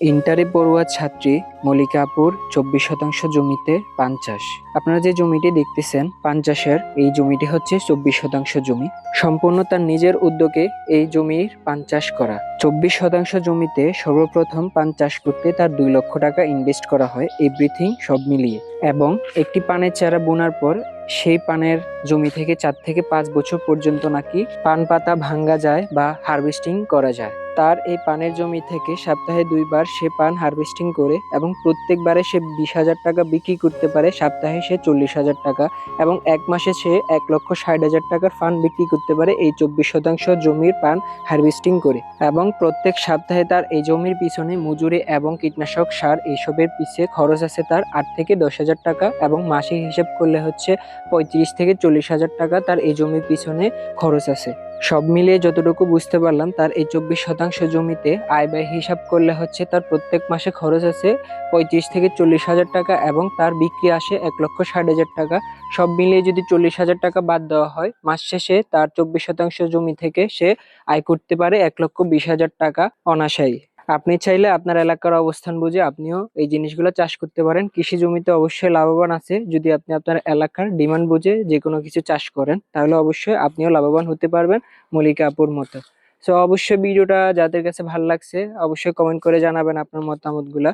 ইন্টারে পড়ুয়া ছাত্রী মল্লিকা আপুর 24 শতাংশ জমিতে পান চাষ। আপনারা যে জমিটি দেখতেছেন পান চাষের, এই জমিটি হচ্ছে 24 শতাংশ জমি। সম্পূর্ণ তার নিজের উদ্যোগে এই জমির পান চাষ করা। 24 শতাংশ জমিতে সর্বপ্রথম পান চাষ করতে তার 2 লক্ষ টাকা ইনভেস্ট করা হয়, এভরিথিং সব মিলিয়ে। এবং একটি পানের চারা বোনার পর সেই পানের জমি থেকে 4 থেকে 5 বছর পর্যন্ত নাকি পান পাতা ভাঙ্গা যায় বা হারভেস্টিং করা যায়। তার এই পানের জমি থেকে সপ্তাহে 2 বার সে পান হারভেস্টিং করে এবং প্রত্যেকবারে সে 20,000 টাকা বিক্রি করতে পারে, সপ্তাহে সে 40,000 টাকা এবং এক মাসে সে 1,60,000 টাকার পান বিক্রি করতে পারে এই 24 শতাংশ জমির পান হারভেস্টিং করে। এবং প্রত্যেক সপ্তাহে তার এই জমির পিছনে মজুরি এবং কীটনাশক সার এইসবের পিছে খরচ আছে তার 8 থেকে 10,000 টাকা এবং মাসিক হিসেব করলে হচ্ছে 35 থেকে 40,000 টাকা তার এই জমির পিছনে খরচ আছে। সব মিলিয়ে যতটুকু বুঝতে পারলাম, তার এই 24 শতাংশ জমিতে আয় ব্যয় হিসাব করলে হচ্ছে তার প্রত্যেক মাসে খরচ আছে 35 থেকে 40,000 টাকা এবং তার বিক্রি আসে 1,60,000 টাকা। সব মিলিয়ে যদি 40,000 টাকা বাদ দেওয়া হয়, মাস শেষে তার 24 শতাংশ জমি থেকে সে আয় করতে পারে 1,20,000 টাকা অনায়াসেই। আপনি চাইলে আপনার এলাকার অবস্থান বুঝে আপনিও এই জিনিসগুলো চাষ করতে পারেন। কৃষি জমিতে অবশ্যই লাভবান আছে। যদি আপনি আপনার এলাকার ডিমান্ড বুঝে যে কোনো কিছু চাষ করেন, তাহলে অবশ্যই আপনিও লাভবান হতে পারবেন মল্লিকা আপুর মতো। সো অবশ্যই ভিডিওটা যাদের কাছে ভালো লাগছে অবশ্যই কমেন্ট করে জানাবেন আপনার মতামত গুলা।